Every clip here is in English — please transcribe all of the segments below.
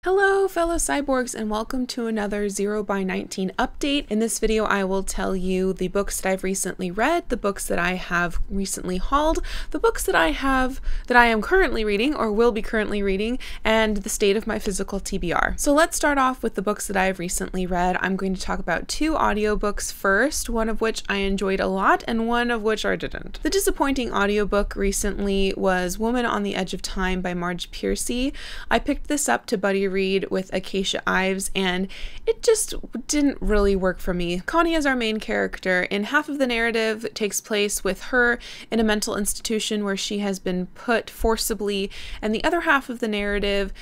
Hello fellow cyborgs, and welcome to another 0x19 update. In this video I will tell you the books that I've recently read, the books that I have recently hauled, the books that I am currently reading or will be currently reading, and the state of my physical TBR. So let's start off with the books that I have recently read. I'm going to talk about two audiobooks first, one of which I enjoyed a lot and one of which I didn't. The disappointing audiobook recently was Woman on the Edge of Time by Marge Piercy. I picked this up to buddy read with Acacia Ives, and it just didn't really work for me. Connie is our main character, and half of the narrative takes place with her in a mental institution where she has been put forcibly, and the other half of the narrative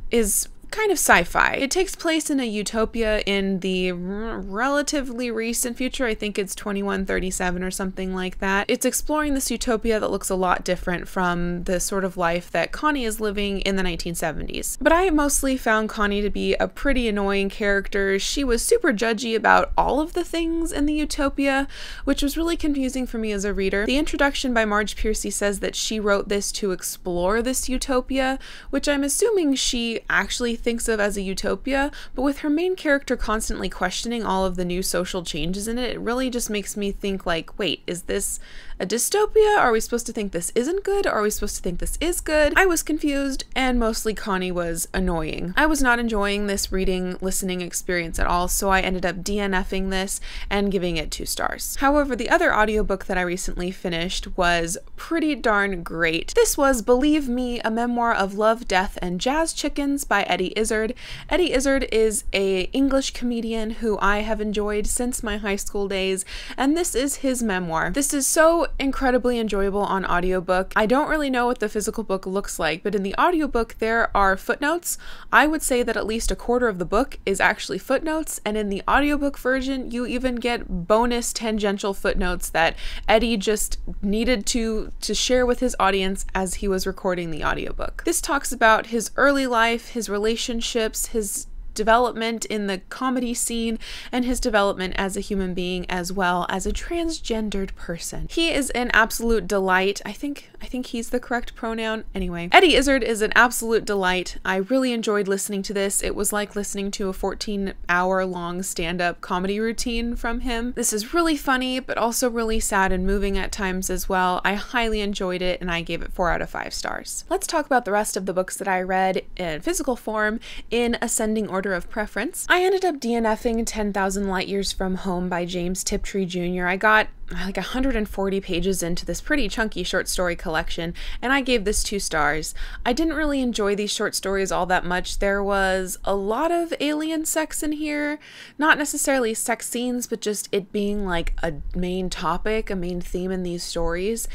is kind of sci-fi. It takes place in a utopia in the relatively recent future. I think it's 2137 or something like that. It's exploring this utopia that looks a lot different from the sort of life that Connie is living in the 1970s. But I mostly found Connie to be a pretty annoying character. She was super judgy about all of the things in the utopia, which was really confusing for me as a reader. The introduction by Marge Piercy says that she wrote this to explore this utopia, which I'm assuming she actually thinks of as a utopia, but with her main character constantly questioning all of the new social changes in it, it really just makes me think like, wait, is this a dystopia? Are we supposed to think this isn't good? Or are we supposed to think this is good? I was confused, and mostly Connie was annoying. I was not enjoying this listening experience at all, so I ended up DNFing this and giving it 2 stars. However, the other audiobook that I recently finished was pretty darn great. This was Believe Me, A Memoir of Love, Death, and Jazz Chickens by Eddie Izzard. Eddie Izzard is an English comedian who I have enjoyed since my high school days, and this is his memoir. This is so incredibly enjoyable on audiobook. I don't really know what the physical book looks like, but in the audiobook there are footnotes. I would say that at least a quarter of the book is actually footnotes, and in the audiobook version you even get bonus tangential footnotes that Eddie just needed to share with his audience as he was recording the audiobook. This talks about his early life, his relationships, his development in the comedy scene, and his development as a human being as well as a transgendered person. He is an absolute delight. I think he's the correct pronoun. Anyway, Eddie Izzard is an absolute delight. I really enjoyed listening to this. It was like listening to a 14-hour-long stand-up comedy routine from him. This is really funny, but also really sad and moving at times as well. I highly enjoyed it, and I gave it 4 out of 5 stars. Let's talk about the rest of the books that I read in physical form in ascending order of preference. I ended up DNFing 10,000 Lightyears from Home by James Tiptree Jr. I got like 140 pages into this pretty chunky short story collection, and I gave this 2 stars. I didn't really enjoy these short stories all that much. There was a lot of alien sex in here, not necessarily sex scenes, but just it being like a main topic, a main theme in these stories.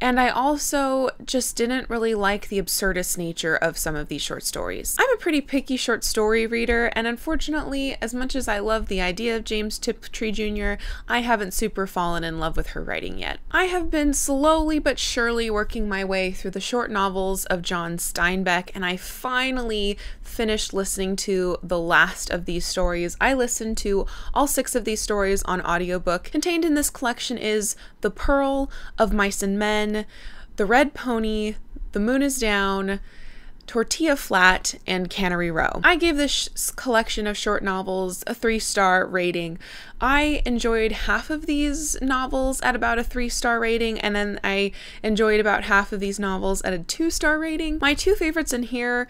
And I also just didn't really like the absurdist nature of some of these short stories. I'm a pretty picky short story reader, and unfortunately, as much as I love the idea of James Tiptree Jr., I haven't super fallen in love with her writing yet. I have been slowly but surely working my way through the short novels of John Steinbeck, and I finally finished listening to the last of these stories. I listened to all 6 of these stories on audiobook. Contained in this collection is The Pearl, Of Mice and Men, The Red Pony, The Moon is Down, Tortilla Flat, and Cannery Row. I gave this collection of short novels a 3-star rating. I enjoyed half of these novels at about a 3-star rating, and then I enjoyed about half of these novels at a 2-star rating. My 2 favorites in here,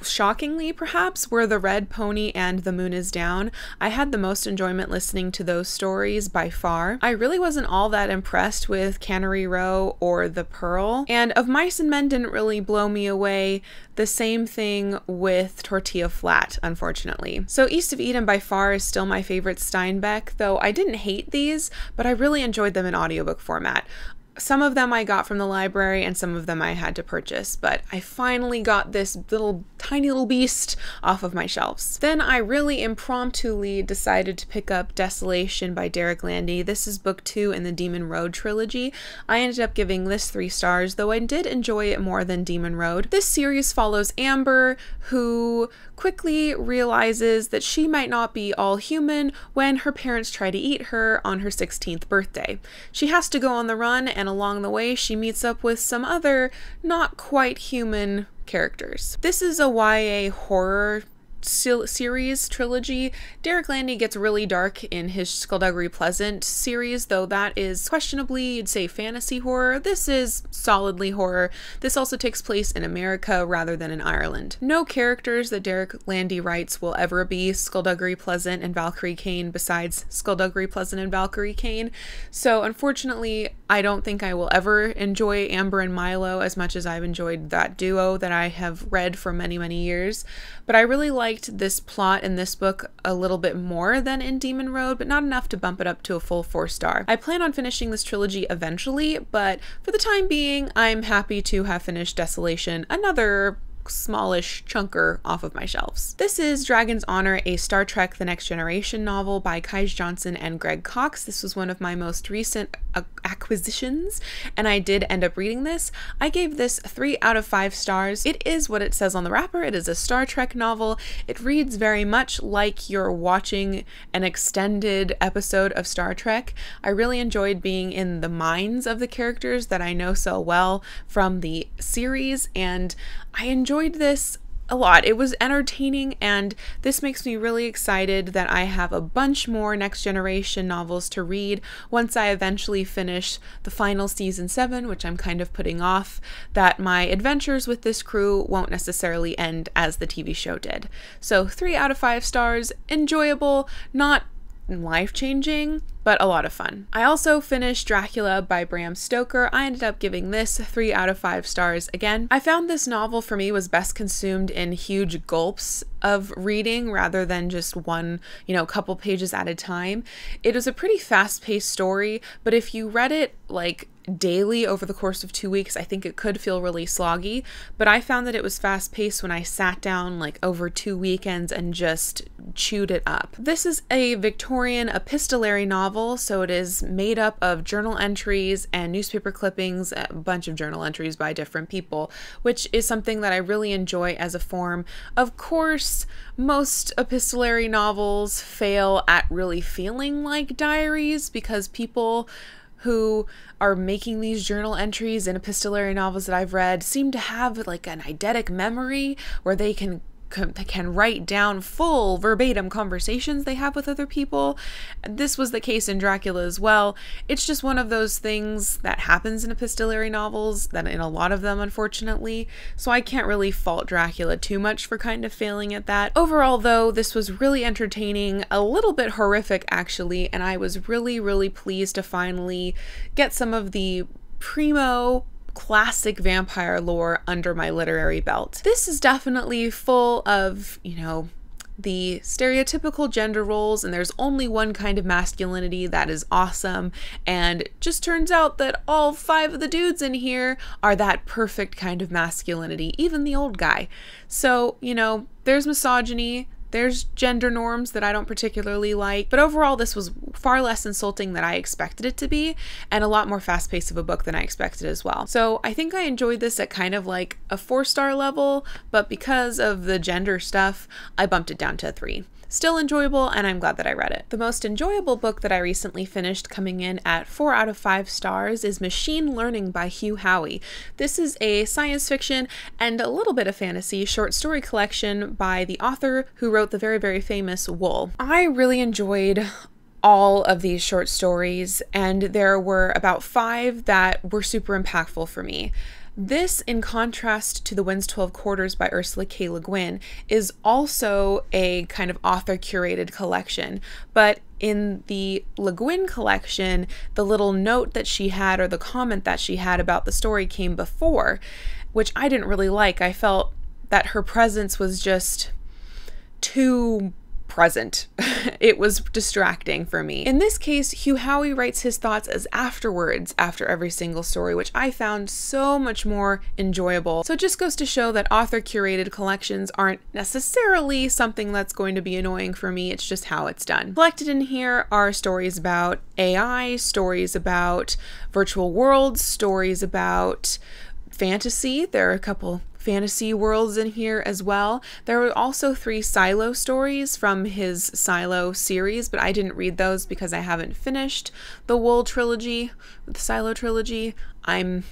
shockingly perhaps, were The Red Pony and The Moon is Down. I had the most enjoyment listening to those stories by far. I really wasn't all that impressed with Cannery Row or The Pearl, and Of Mice and Men didn't really blow me away. The same thing with Tortilla Flat, unfortunately. So East of Eden by far is still my favorite Steinbeck, though I didn't hate these, but I really enjoyed them in audiobook format. Some of them I got from the library and some of them I had to purchase, but I finally got this tiny little beast off of my shelves. Then I really impromptuli decided to pick up Desolation by Derek Landy. This is book 2 in the Demon Road trilogy. I ended up giving this 3 stars, though I did enjoy it more than Demon Road. This series follows Amber, who quickly realizes that she might not be all human when her parents try to eat her on her 16th birthday. She has to go on the run, and along the way she meets up with some other not quite human characters. This is a YA horror series trilogy. Derek Landy gets really dark in his Skullduggery Pleasant series, though that is questionably, you'd say, fantasy horror. This is solidly horror. This also takes place in America rather than in Ireland. No characters that Derek Landy writes will ever be Skullduggery Pleasant and Valkyrie Kane besides Skullduggery Pleasant and Valkyrie Kane. So unfortunately, I don't think I will ever enjoy Amber and Milo as much as I've enjoyed that duo that I have read for many, many years. But I really liked this plot in this book a little bit more than in Demon Road, but not enough to bump it up to a full 4-star. I plan on finishing this trilogy eventually, but for the time being, I'm happy to have finished Desolation, another smallish chunker off of my shelves. This is Dragon's Honor, a Star Trek The Next Generation novel by Kij Johnson and Greg Cox. This was one of my most recent acquisitions, and I did end up reading this. I gave this 3 out of 5 stars. It is what it says on the wrapper. It is a Star Trek novel. It reads very much like you're watching an extended episode of Star Trek. I really enjoyed being in the minds of the characters that I know so well from the series, and I enjoyed this a lot. It was entertaining, and this makes me really excited that I have a bunch more Next Generation novels to read once I eventually finish the final season 7, which I'm kind of putting off, that my adventures with this crew won't necessarily end as the TV show did. So 3 out of 5 stars, enjoyable, not life-changing, but a lot of fun. I also finished Dracula by Bram Stoker. I ended up giving this 3 out of 5 stars again. I found this novel for me was best consumed in huge gulps of reading rather than just one, couple pages at a time. It was a pretty fast-paced story, but if you read it like daily over the course of 2 weeks, I think it could feel really sloggy, but I found that it was fast-paced when I sat down like over 2 weekends and just chewed it up. This is a Victorian epistolary novel, so it is made up of journal entries and newspaper clippings, a bunch of journal entries by different people, which is something that I really enjoy as a form. Of course, most epistolary novels fail at really feeling like diaries because people who are making these journal entries in epistolary novels that I've read seem to have like an eidetic memory where they can write down full verbatim conversations they have with other people. This was the case in Dracula as well. It's just one of those things that happens in epistolary novels, that in a lot of them, unfortunately. So I can't really fault Dracula too much for kind of failing at that. Overall, though, this was really entertaining, a little bit horrific actually, and I was really, really pleased to finally get some of the primo classic vampire lore under my literary belt. This is definitely full of, the stereotypical gender roles, and there's only one kind of masculinity that is awesome, and it just turns out that all 5 of the dudes in here are that perfect kind of masculinity, even the old guy. So, there's misogyny, there's gender norms that I don't particularly like, but overall this was far less insulting than I expected it to be, and a lot more fast-paced of a book than I expected as well. So I think I enjoyed this at kind of like a 4-star level, but because of the gender stuff, I bumped it down to a 3. Still enjoyable, and I'm glad that I read it. The most enjoyable book that I recently finished, coming in at 4 out of 5 stars, is Machine Learning by Hugh Howey. This is a science fiction and a little bit of fantasy short story collection by the author who wrote the very, very famous Wool. I really enjoyed all of these short stories, and there were about 5 that were super impactful for me. This, in contrast to The Wind's 12 Quarters by Ursula K. Le Guin, is also a kind of author-curated collection, but in the Le Guin collection, the little note that she had, or the comment that she had about the story, came before, which I didn't really like. I felt that her presence was just too present. It was distracting for me. In this case, Hugh Howey writes his thoughts as afterwards after every single story, which I found so much more enjoyable. So it just goes to show that author-curated collections aren't necessarily something that's going to be annoying for me, it's just how it's done. Collected in here are stories about AI, stories about virtual worlds, stories about fantasy. There are a couple fantasy worlds in here as well. There were also 3 Silo stories from his Silo series, but I didn't read those because I haven't finished the Wool trilogy, the Silo trilogy. I'm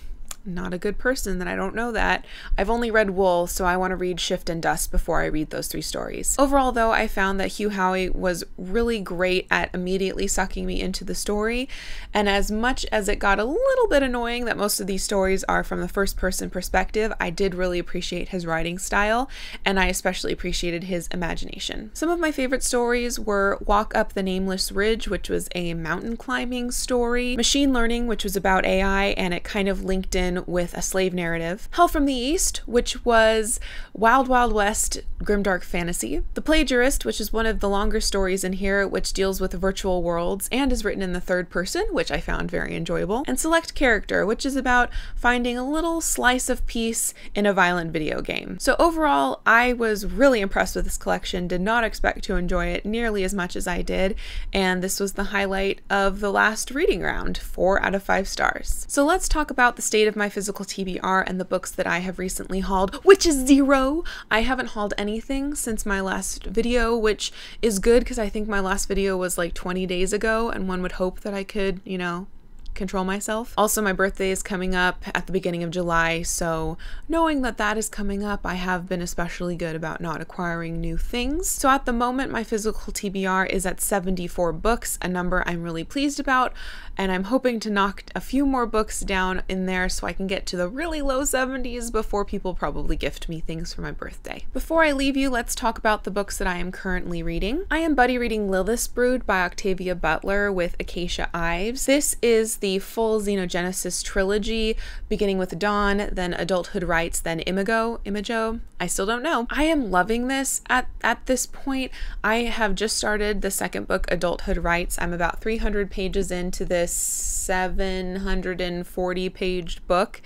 not a good person that I don't know that. I've only read Wool, so I want to read Shift and Dust before I read those 3 stories. Overall, though, I found that Hugh Howey was really great at immediately sucking me into the story, and as much as it got a little bit annoying that most of these stories are from the first-person perspective, I did really appreciate his writing style, and I especially appreciated his imagination. Some of my favorite stories were Walk Up the Nameless Ridge, which was a mountain climbing story, Machine Learning, which was about AI, and it kind of linked in with a slave narrative, Hell from the East, which was Wild Wild West grimdark fantasy, The Plagiarist, which is one of the longer stories in here, which deals with virtual worlds and is written in the 3rd person, which I found very enjoyable, and Select Character, which is about finding a little slice of peace in a violent video game. So overall, I was really impressed with this collection, did not expect to enjoy it nearly as much as I did, and this was the highlight of the last reading round, 4 out of 5 stars. So let's talk about the state of my physical TBR and the books that I have recently hauled, which is 0. I haven't hauled anything since my last video, which is good because I think my last video was like 20 days ago, and one would hope that I could, you know, control myself. Also, my birthday is coming up at the beginning of July, so knowing that that is coming up, I have been especially good about not acquiring new things. So at the moment, my physical TBR is at 74 books, a number I'm really pleased about, and I'm hoping to knock a few more books down in there so I can get to the really low 70s before people probably gift me things for my birthday. Before I leave you, let's talk about the books that I am currently reading. I am buddy reading Lilith's Brood by Octavia Butler with Acacia Ives. This is the full Xenogenesis trilogy, beginning with Dawn, then Adulthood Rights, then Imago, I still don't know. I am loving this at this point. I have just started the second book, Adulthood Rights. I'm about 300 pages into this 740-page book,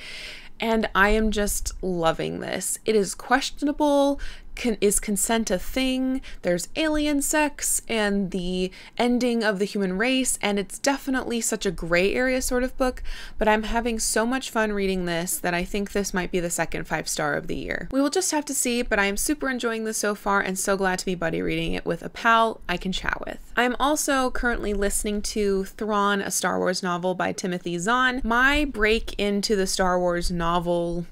and I am just loving this. It is questionable. Is consent a thing? There's alien sex and the ending of the human race, and it's definitely such a gray area sort of book, but I'm having so much fun reading this that I think this might be the second 5-star of the year. We will just have to see, but I am super enjoying this so far and so glad to be buddy reading it with a pal I can chat with. I am also currently listening to Thrawn, a Star Wars novel by Timothy Zahn. My break into the Star Wars novel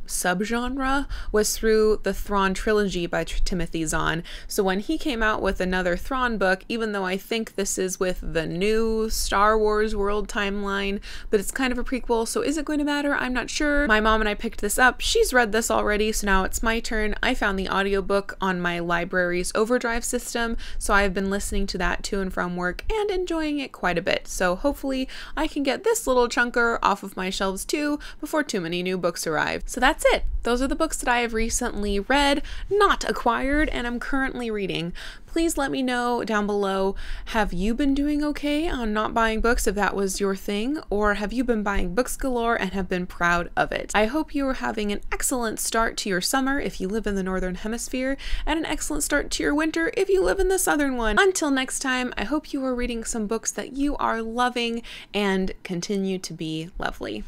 subgenre was through the Thrawn trilogy by Timothy Zahn. So when he came out with another Thrawn book, even though I think this is with the new Star Wars world timeline, but it's kind of a prequel, so is it going to matter? I'm not sure. My mom and I picked this up. She's read this already, so now it's my turn. I found the audiobook on my library's Overdrive system, so I've been listening to that to and from work and enjoying it quite a bit. So hopefully I can get this little chunker off of my shelves too before too many new books arrive. So that's it. Those are the books that I have recently read, not acquired, and I'm currently reading. Please let me know down below, have you been doing okay on not buying books if that was your thing, or have you been buying books galore and have been proud of it? I hope you are having an excellent start to your summer if you live in the Northern Hemisphere, and an excellent start to your winter if you live in the Southern one. Until next time, I hope you are reading some books that you are loving and continue to be lovely.